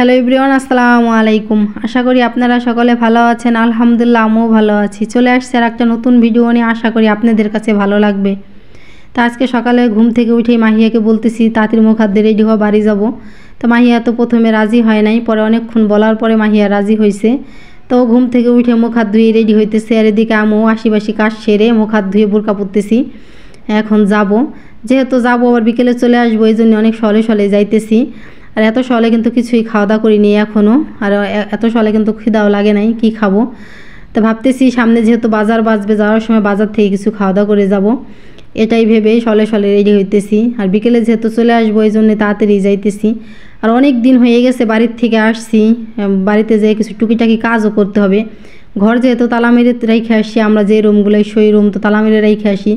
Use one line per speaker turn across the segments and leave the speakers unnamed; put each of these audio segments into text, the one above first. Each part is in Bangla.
হ্যালো এভরিওয়ান, আসসালামু আলাইকুম। আশা করি আপনারা সকলে ভালো আছেন। আলহামদুলিল্লাহ আমিও ভালো আছি। চলে আসছে আর একটা নতুন ভিডিও নিয়ে, আশা করি আপনাদের কাছে ভালো লাগবে। তো আজকে সকালে ঘুম থেকে উঠেই মাহিয়াকে বলতেছি তাড়াতাড়ি মুখ হাত দিয়ে রেডি হওয়া, বাড়ি যাব। তো মাহিয়া তো প্রথমে রাজি হয় নাই, পরে অনেকক্ষণ বলার পরে মাহিয়া রাজি হয়েছে। তো ঘুম থেকে উঠে মুখ হাত ধুয়ে রেডি হইতেছে, আর এদিকে আমিও আশিবাসি কাজ সেরে মুখ হাত ধুয়ে বোরকা পরতেছি। এখন যাব, যেহেতু যাবো আবার বিকেলে চলে আসবো, এই জন্য অনেক সলে সলে যাইতেছি। আর এত সলে কিন্তু কিছুই খাওয়া দাওয়া করিনি এখনও, আর এত সলে কিন্তু খিদাও লাগে নাই, কি খাবো। তো ভাবতেছি সামনে যেহেতু বাজার বাজবে, যাওয়ার সময় বাজার থেকে কিছু খাওয়া দাওয়া করে যাব, এটাই ভেবে সলে সলে রেডি হইতেছি। আর বিকেলে যেহেতু চলে আসবো এই জন্য তাড়াতাড়ি যাইতেছি। আর অনেক দিন হয়ে গেছে বাড়ির থেকে আসছি, বাড়িতে যেয়ে কিছু টুকিটাকি কাজও করতে হবে। ঘর যেহেতু তালা মেরে রেখে আসি, আমরা যে রুমগুলোয় সেই রুম তো তালা মেরে রেখে আসি,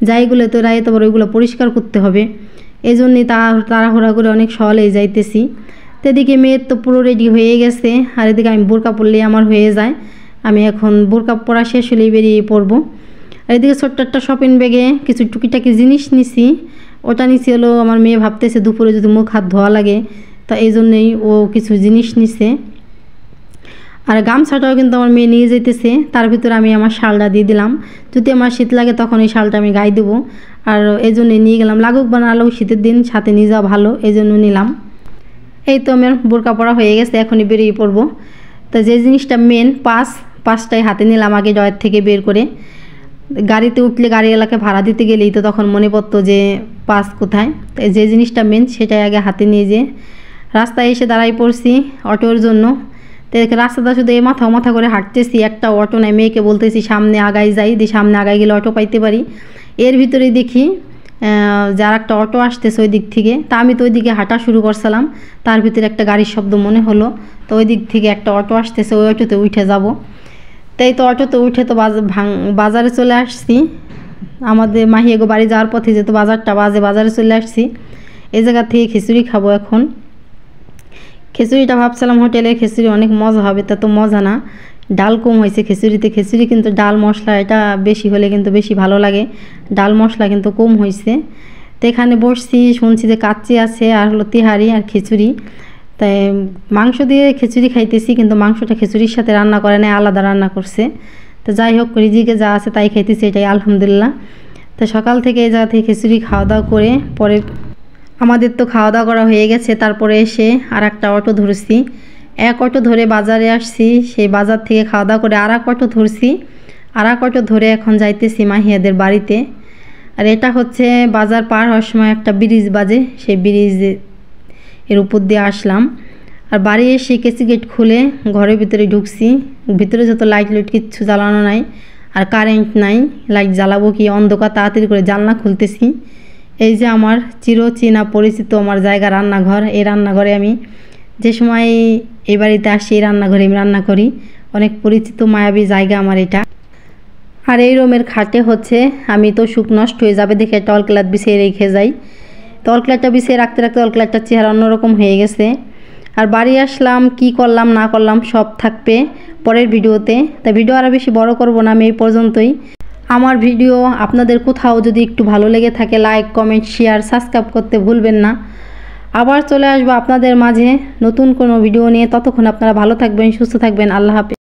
যাইগুলো তো রাইতে পরে ওইগুলো পরিষ্কার করতে হবে। এই জন্যই তাড়াহুড়া করে অনেক সহলেই যাইতেছি। তো এদিকে মেয়ের তো পুরো রেডি হয়ে গেছে, আর এদিকে আমি বোরকা পরলেই আমার হয়ে যায়। আমি এখন বোরকা পরা শেষ হলেই বেরিয়ে পড়বো। আর এদিকে ছোট্ট একটা শপিং ব্যাগে কিছু টুকিটাকি জিনিস নিছি। ওটা নিছি হলো আমার মেয়ে ভাবতেছে দুপুরে যদি মুখ হাত ধোয়া লাগে, তা এই জন্যই ও কিছু জিনিস নিছে। আর গামছাটাও কিন্তু আমার মেয়ে নিয়ে যেতেছে, তার ভিতরে আমি আমার শালটা দিয়ে দিলাম। যদি আমার শীত লাগে তখন এই শালটা আমি গায়ে দেবো, আর এই জন্যই নিয়ে গেলাম। লাগুক বা না লাগুক শীতের দিন সাথে নিয়ে যাওয়া ভালো, এই জন্য নিলাম। এই তো আমার বোরকা পরা হয়ে গেছে, এখনই বেরিয়ে পড়বো। তো যে জিনিসটা মেন পাঁচটাই হাতে নিলাম আগে ডয়ের থেকে বের করে। গাড়িতে উঠলে গাড়িওয়ালাকে ভাড়া দিতে গেলেই তো তখন মনে পড়তো যে পাস কোথায়। তো যে জিনিসটা মেন সেটাই আগে হাতে নিয়ে যে রাস্তায় এসে দাঁড়াই পড়ছি অটোর জন্য। তো রাস্তাটা শুধু এই মাথা করে হাঁটতেছি, একটা অটো নাই। মেয়েকে বলতেছি সামনে আগাই যাই, দিয়ে সামনে আগাই গেলে অটো পাইতে পারি। এর ভিতরেই দেখি যার একটা অটো আসতেছে ওই দিক থেকে। তা আমি তো ওই দিকে হাঁটা শুরু করছিলাম, তার ভিতরে একটা গাড়ির শব্দ মনে হলো। তো ওই দিক থেকে একটা অটো আসতেছে, ওই অটোতে উঠে যাব। তাই তো অটোতে উঠে তো বাজারে চলে আসছি। আমাদের মাহিয়াগো বাড়ি যাওয়ার পথে যেহেতু বাজারটা বাজারে চলে আসছি। এই জায়গা থেকে খিচুড়ি খাবো এখন। খিচুড়িটা ভাবছিলাম হোটেলের খিচুড়ি অনেক মজা হবে, তা তো মজা না, ডাল কম হয়েছে খিচুড়িতে। খিচুড়ি কিন্তু ডাল মশলা এটা বেশি হলে কিন্তু বেশি ভালো লাগে, ডাল মশলা কিন্তু কম হয়েছে। তো এখানে বসছি, শুনছি যে কাচ্চি আছে আর হলো তিহারি আর খিচুড়ি। তাই মাংস দিয়ে খিচুড়ি খাইতেছি, কিন্তু মাংসটা খিচুড়ির সাথে রান্না করে নাই, আলাদা রান্না করছে। তো যাই হোক, রিজিকে যা আছে তাই খাইতেছি, এটাই আলহামদুলিল্লাহ। তো সকাল থেকে এই জায়গা থেকে খিচুড়ি খাওয়া দাওয়া করে পরে আমাদের তো খাওয়া দাওয়া করা হয়ে গেছে। তারপরে এসে আর একটা অটো ধরছি, এক অটো ধরে বাজারে আসছি। সেই বাজার থেকে খাওয়া দাওয়া করে আর এক অটো ধরছি, আর এক অটো ধরে এখন যাইতেছি মাহিয়াদের বাড়িতে। আর এটা হচ্ছে বাজার পার হওয়ার সময় একটা ব্রিজ বাজে, সেই ব্রিজ এর উপর দিয়ে আসলাম। আর বাড়ি এসে কেসি গেট খুলে ঘরের ভিতরে ঢুকছি। ভিতরে যত লাইট কিচ্ছু জ্বালানো নাই, আর কারেন্ট নাই, লাইট জ্বালাবো কি, অন্ধকার। তাড়াতাড়ি করে জানলা খুলতেছি। এই যে আমার চিরচেনা পরিচিত আমার জায়গা, রান্নাঘর। এই রান্নাঘরে আমি যে সময় এই বাড়িতে আসি, এই রান্নাঘরে আমি রান্না করি। অনেক পরিচিত মায়াবী জায়গা আমার এটা। আর এই রুমের খাটে হচ্ছে আমি তো সুখ নষ্ট হয়ে যাবে দেখে টল ক্লাথ বিছিয়ে রেখে যাই। টল ক্লাথটা বিছিয়ে রাখতে রাখতে টল ক্লাথটার চেহারা অন্যরকম হয়ে গেছে। আর বাড়ি আসলাম, কি করলাম না করলাম সব থাকবে পরের ভিডিওতে। তা ভিডিও আরও বেশি বড় করব না, আমি এই পর্যন্তই। আমার ভিডিও আপনাদের কোথাও যদি একটু ভালো লেগে থাকে, লাইক কমেন্ট শেয়ার সাবস্ক্রাইব করতে ভুলবেন না। আবার চলে আসবো আপনাদের মাঝে নতুন কোনো ভিডিও নিয়ে। ততক্ষণ আপনারা ভালো থাকবেন, সুস্থ থাকবেন। আল্লাহ হাফেজ।